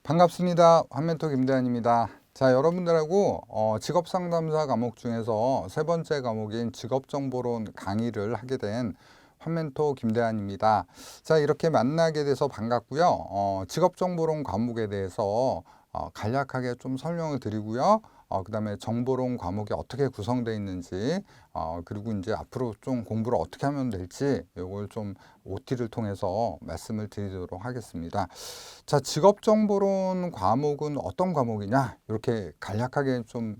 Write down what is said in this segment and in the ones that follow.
반갑습니다. 환멘토 김대한입니다. 자, 여러분들하고 직업상담사 과목 중에서 세 번째 과목인 직업정보론 강의를 하게 된 환멘토 김대한입니다. 자, 이렇게 만나게 돼서 반갑고요. 직업정보론 과목에 대해서 간략하게 좀 설명을 드리고요. 그 다음에 정보론 과목이 어떻게 구성되어 있는지, 그리고 이제 앞으로 좀 공부를 어떻게 하면 될지, 이걸 좀 OT를 통해서 말씀을 드리도록 하겠습니다. 자, 직업정보론 과목은 어떤 과목이냐? 이렇게 간략하게 좀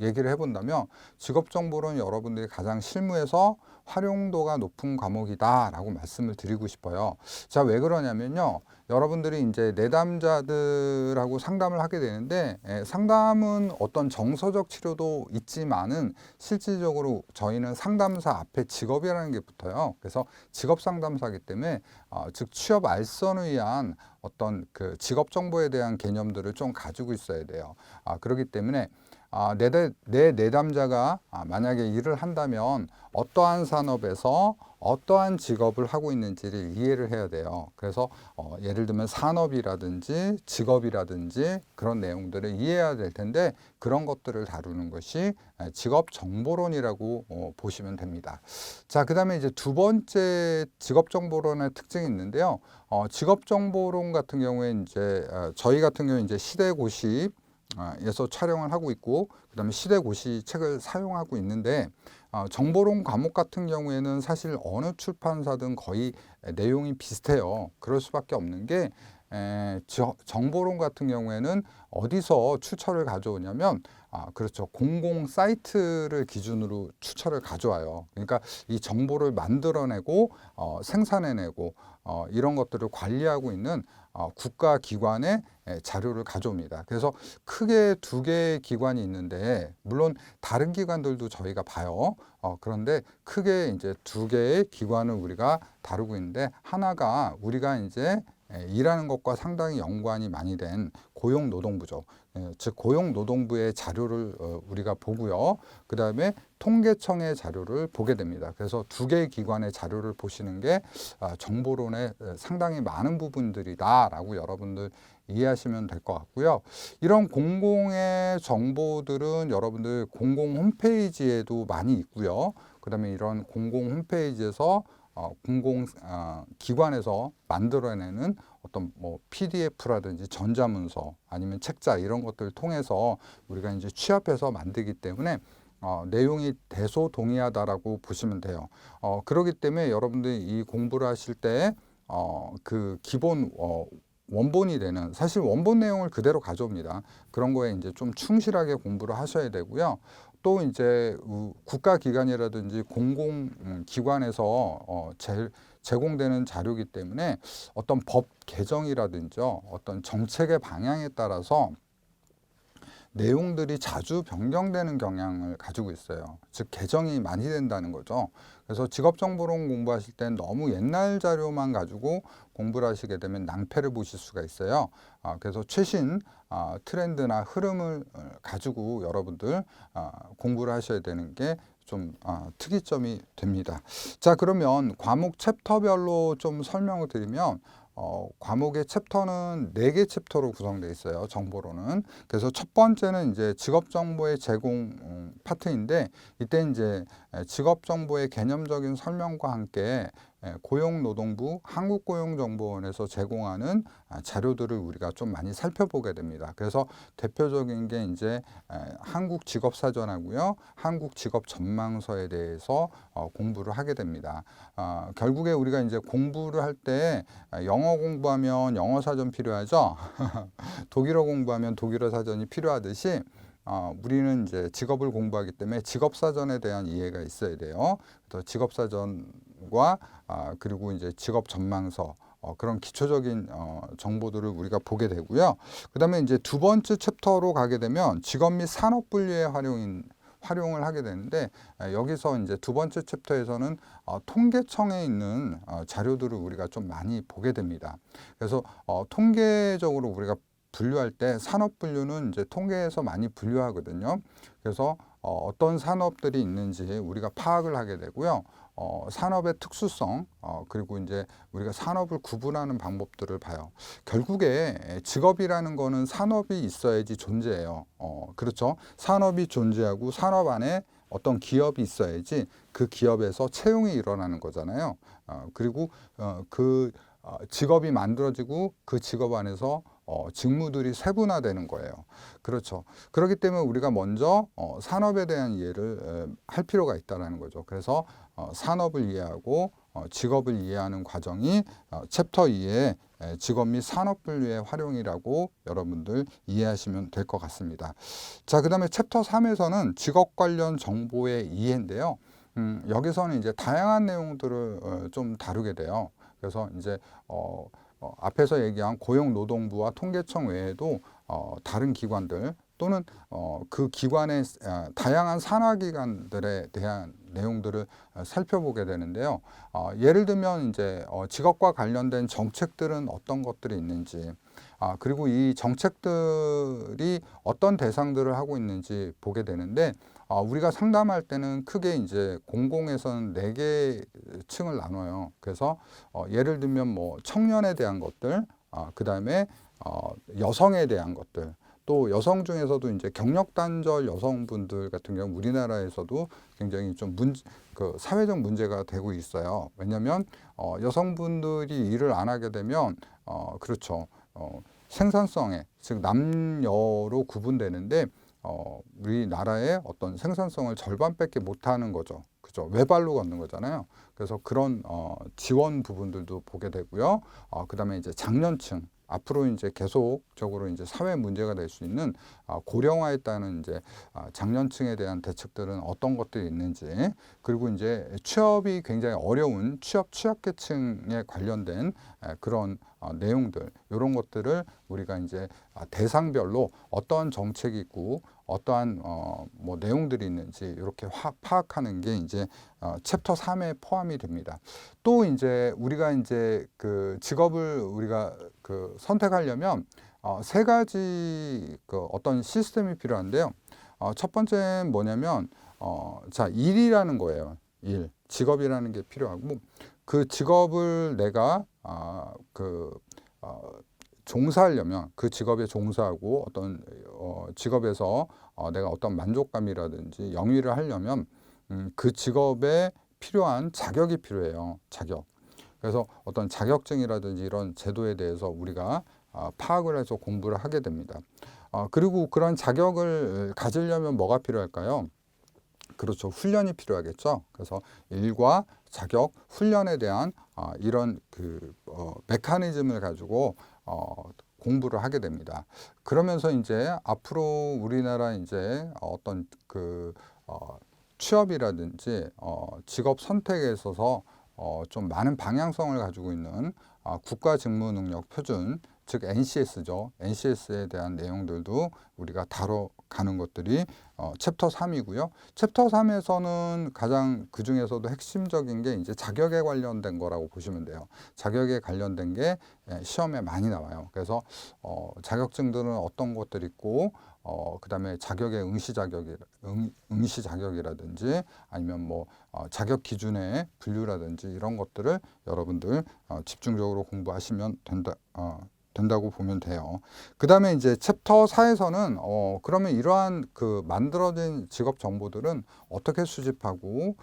얘기를 해본다면, 직업정보론 여러분들이 가장 실무에서 활용도가 높은 과목이다라고 말씀을 드리고 싶어요. 자, 왜 그러냐면요. 여러분들이 이제 내담자들하고 상담을 하게 되는데, 상담은 어떤 정서적 치료도 있지만은 실질적으로 저희는 상담사 앞에 직업이라는 게 붙어요. 그래서 직업 상담사이기 때문에 즉 취업 알선을 위한 어떤 그 직업 정보에 대한 개념들을 좀 가지고 있어야 돼요. 그렇기 때문에 내 내담자가 만약에 일을 한다면 어떠한 산업에서 어떠한 직업을 하고 있는지를 이해를 해야 돼요. 그래서 예를 들면 산업이라든지 직업이라든지 그런 내용들을 이해해야 될 텐데 그런 것들을 다루는 것이 직업 정보론이라고 보시면 됩니다. 자, 그다음에 이제 두 번째 직업 정보론의 특징이 있는데요. 직업 정보론 같은 경우에 이제 저희 같은 경우에 이제 시대고시 에서 촬영을 하고 있고 그다음에 시대고시 책을 사용하고 있는데 정보론 과목 같은 경우에는 사실 어느 출판사든 거의 내용이 비슷해요. 그럴 수밖에 없는 게 정보론 같은 경우에는 어디서 추천을 가져오냐면 그렇죠. 공공 사이트를 기준으로 추천을 가져와요. 그러니까 이 정보를 만들어내고 생산해내고 이런 것들을 관리하고 있는 국가기관의 자료를 가져옵니다. 그래서 크게 두 개의 기관이 있는데 물론 다른 기관들도 저희가 봐요. 그런데 크게 이제 두 개의 기관을 우리가 다루고 있는데 하나가 우리가 이제 일하는 것과 상당히 연관이 많이 된 고용노동부죠. 즉 고용노동부의 자료를 우리가 보고요. 그 다음에 통계청의 자료를 보게 됩니다. 그래서 두 개의 기관의 자료를 보시는 게 정보론의 상당히 많은 부분들이다라고 여러분들 이해하시면 될 것 같고요. 이런 공공의 정보들은 여러분들 공공 홈페이지에도 많이 있고요. 그 다음에 이런 공공 홈페이지에서 공공 기관에서 만들어내는 어떤 뭐 PDF라든지 전자문서 아니면 책자 이런 것들을 통해서 우리가 이제 취합해서 만들기 때문에 내용이 대소동의하다라고 보시면 돼요. 그렇기 때문에 여러분들이 이 공부를 하실 때 그 기본 원본이 되는 사실 원본 내용을 그대로 가져옵니다. 그런 거에 이제 좀 충실하게 공부를 하셔야 되고요. 또 이제 국가기관이라든지 공공기관에서 제공되는 자료이기 때문에 어떤 법 개정이라든지 어떤 정책의 방향에 따라서 내용들이 자주 변경되는 경향을 가지고 있어요. 즉 개정이 많이 된다는 거죠. 그래서 직업정보론 공부하실 땐 너무 옛날 자료만 가지고 공부를 하시게 되면 낭패를 보실 수가 있어요. 그래서 최신 트렌드나 흐름을 가지고 여러분들 공부를 하셔야 되는 게 좀 특이점이 됩니다. 자, 그러면 과목 챕터별로 좀 설명을 드리면 과목의 챕터는 4개 챕터로 구성되어 있어요. 정보로는. 그래서 첫 번째는 이제 직업 정보의 제공 파트인데 이때 이제 직업 정보의 개념적인 설명과 함께 고용노동부 한국고용정보원에서 제공하는 자료들을 우리가 좀 많이 살펴보게 됩니다. 그래서 대표적인 게 이제 한국직업사전하고요, 한국직업전망서에 대해서 공부를 하게 됩니다. 결국에 우리가 이제 공부를 할 때 영어 공부하면 영어 사전 필요하죠. 독일어 공부하면 독일어 사전이 필요하듯이 우리는 이제 직업을 공부하기 때문에 직업사전에 대한 이해가 있어야 돼요. 그래서 직업사전과 그리고 이제 직업전망서 그런 기초적인 정보들을 우리가 보게 되고요. 그 다음에 이제 두 번째 챕터로 가게 되면 직업 및 산업 분류의 활용을 하게 되는데 여기서 이제 두 번째 챕터에서는 통계청에 있는 자료들을 우리가 좀 많이 보게 됩니다. 그래서 통계적으로 우리가 분류할 때 산업 분류는 이제 통계에서 많이 분류하거든요. 그래서 어떤 산업들이 있는지 우리가 파악을 하게 되고요. 산업의 특수성, 그리고 이제 우리가 산업을 구분하는 방법들을 봐요. 결국에 직업이라는 거는 산업이 있어야지 존재해요. 그렇죠. 산업이 존재하고 산업 안에 어떤 기업이 있어야지 그 기업에서 채용이 일어나는 거잖아요. 그리고 그 직업이 만들어지고 그 직업 안에서 직무들이 세분화되는 거예요. 그렇죠. 그렇기 때문에 우리가 먼저 산업에 대한 이해를 할 필요가 있다는 거죠. 그래서 산업을 이해하고 직업을 이해하는 과정이 챕터 2의 직업 및 산업 분류의 활용이라고 여러분들 이해하시면 될 것 같습니다. 자, 그 다음에 챕터 3에서는 직업 관련 정보의 이해인데요. 여기서는 이제 다양한 내용들을 좀 다루게 돼요. 그래서 이제 앞에서 얘기한 고용노동부와 통계청 외에도 다른 기관들 또는 그 기관의 다양한 산하기관들에 대한 내용들을 살펴보게 되는데요. 예를 들면 이제 직업과 관련된 정책들은 어떤 것들이 있는지, 그리고 이 정책들이 어떤 대상들을 하고 있는지 보게 되는데, 우리가 상담할 때는 크게 이제 공공에서는 4개 층을 나눠요. 그래서 예를 들면 뭐 청년에 대한 것들, 그 다음에 여성에 대한 것들, 또 여성 중에서도 이제 경력 단절 여성분들 같은 경우 우리나라에서도 굉장히 좀 사회적 문제가 되고 있어요. 왜냐하면 여성분들이 일을 안 하게 되면 그렇죠. 생산성에, 즉 남녀로 구분되는데 우리나라의 어떤 생산성을 절반밖에 못하는 거죠. 그죠? 외발로 걷는 거잖아요. 그래서 그런 지원 부분들도 보게 되고요. 그다음에 이제 장년층, 앞으로 이제 계속적으로 이제 사회 문제가 될 수 있는 고령화에 따른 이제 장년층에 대한 대책들은 어떤 것들이 있는지, 그리고 이제 취업이 굉장히 어려운 취약계층에 관련된 그런 내용들, 이런 것들을 우리가 이제 대상별로 어떠한 정책이 있고 어떠한 뭐 내용들이 있는지 이렇게 파악하는 게 이제 챕터 3에 포함이 됩니다. 또 이제 우리가 이제 그 직업을 우리가 그 선택하려면 3가지 그 어떤 시스템이 필요한데요. 첫 번째는 뭐냐면 자, 일이라는 거예요. 일, 직업이라는 게 필요하고 그 직업을 내가 종사하려면 그 직업에 종사하고 어떤 직업에서 내가 어떤 만족감이라든지 영위를 하려면 그 직업에 필요한 자격이 필요해요. 자격. 그래서 어떤 자격증이라든지 이런 제도에 대해서 우리가 파악을 해서 공부를 하게 됩니다. 그리고 그런 자격을 가지려면 뭐가 필요할까요? 그렇죠. 훈련이 필요하겠죠. 그래서 일과 자격, 훈련에 대한 이런 그 메커니즘을 가지고 공부를 하게 됩니다. 그러면서 이제 앞으로 우리나라 이제 어떤 그 취업이라든지 직업 선택에 있어서 좀 많은 방향성을 가지고 있는 국가직무능력 표준, 즉 NCS죠. NCS에 대한 내용들도 우리가 다뤄가는 것들이 챕터 3이고요. 챕터 3에서는 가장 그 중에서도 핵심적인 게 이제 자격에 관련된 거라고 보시면 돼요. 자격에 관련된 게 시험에 많이 나와요. 그래서 자격증들은 어떤 것들이 있고 그다음에 자격의 응시 자격이라든지 아니면 뭐 자격 기준의 분류라든지 이런 것들을 여러분들 집중적으로 공부하시면 된다고 보면 돼요. 그 다음에 이제 챕터 4에서는 그러면 이러한 그 만들어진 직업 정보들은 어떻게 수집하고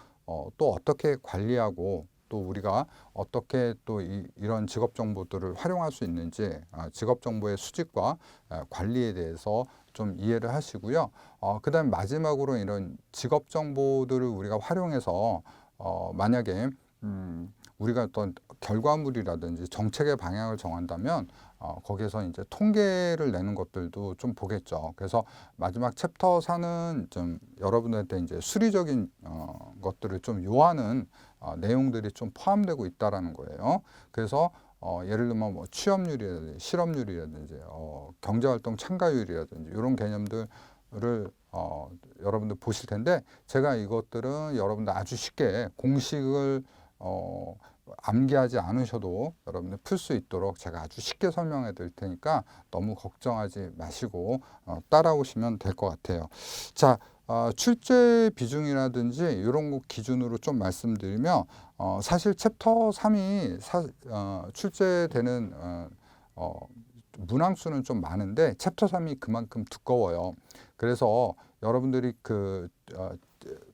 또 어떻게 관리하고 또 우리가 어떻게 또 이런 직업 정보들을 활용할 수 있는지 직업 정보의 수집과 관리에 대해서 좀 이해를 하시고요. 그 다음에 마지막으로 이런 직업 정보들을 우리가 활용해서 만약에 우리가 어떤 결과물이라든지 정책의 방향을 정한다면 거기에서 이제 통계를 내는 것들도 좀 보겠죠. 그래서 마지막 챕터 4는 좀 여러분들한테 이제 수리적인 것들을 좀 요하는 내용들이 좀 포함되고 있다라는 거예요. 그래서 예를 들면 뭐 취업률이라든지 실업률이라든지 경제활동 참가율이라든지 이런 개념들을 여러분들 보실 텐데 제가 이것들은 여러분들 아주 쉽게 공식을 암기하지 않으셔도 여러분들 풀 수 있도록 제가 아주 쉽게 설명해 드릴 테니까 너무 걱정하지 마시고 따라오시면 될 것 같아요. 자, 출제 비중이라든지 이런 거 기준으로 좀 말씀드리면 사실 챕터 3이 출제되는 문항수는 좀 많은데 챕터 3이 그만큼 두꺼워요. 그래서 여러분들이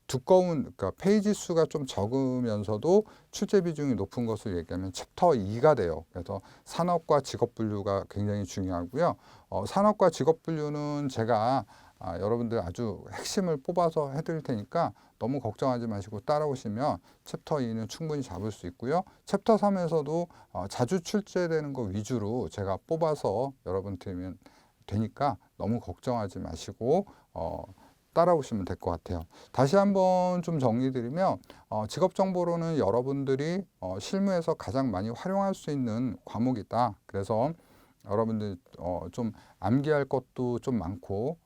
두꺼운 그러니까 페이지 수가 좀 적으면서도 출제 비중이 높은 것을 얘기하면 챕터 2가 돼요. 그래서 산업과 직업 분류가 굉장히 중요하고요. 산업과 직업 분류는 제가 여러분들 아주 핵심을 뽑아서 해드릴 테니까 너무 걱정하지 마시고 따라오시면 챕터 2는 충분히 잡을 수 있고요. 챕터 3에서도 자주 출제되는 거 위주로 제가 뽑아서 여러분 드리면 되니까 너무 걱정하지 마시고 따라오시면 될 것 같아요. 다시 한번 좀 정리드리면 직업정보로는 여러분들이 실무에서 가장 많이 활용할 수 있는 과목이다. 그래서 여러분들 좀 암기할 것도 좀 많고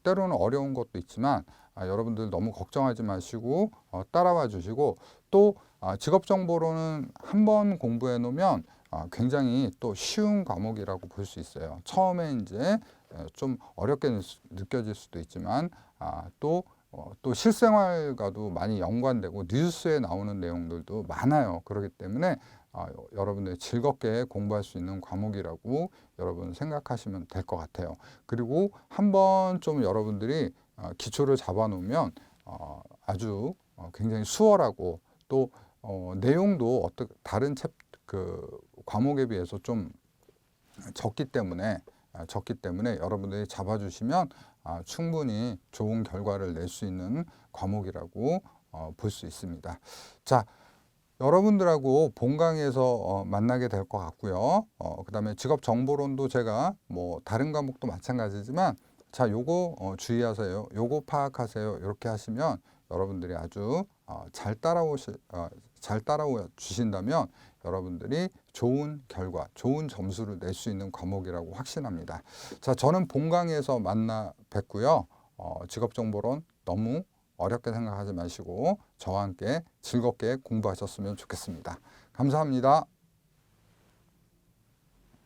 때로는 어려운 것도 있지만 여러분들 너무 걱정하지 마시고 따라와 주시고 또 직업정보로는 한번 공부해 놓으면 굉장히 또 쉬운 과목이라고 볼 수 있어요. 처음에 이제 좀 어렵게 느껴질 수도 있지만 또 실생활과도 많이 연관되고 뉴스에 나오는 내용들도 많아요. 그렇기 때문에 여러분들 즐겁게 공부할 수 있는 과목이라고 여러분 생각하시면 될 것 같아요. 그리고 한번 좀 여러분들이 기초를 잡아 놓으면 아주 굉장히 수월하고 또 내용도 다른 과목에 비해서 좀 적기 때문에 여러분들이 잡아주시면 충분히 좋은 결과를 낼 수 있는 과목이라고 볼 수 있습니다. 자, 여러분들하고 본강의에서 만나게 될 것 같고요. 그 다음에 직업정보론도 제가 뭐 다른 과목도 마찬가지지만 자, 요거 주의하세요. 요거 파악하세요. 이렇게 하시면 여러분들이 아주 잘 따라와 주신다면 여러분들이 좋은 결과, 좋은 점수를 낼 수 있는 과목이라고 확신합니다. 자, 저는 본강의에서 만나 뵙고요. 직업정보론 너무 어렵게 생각하지 마시고 저와 함께 즐겁게 공부하셨으면 좋겠습니다. 감사합니다.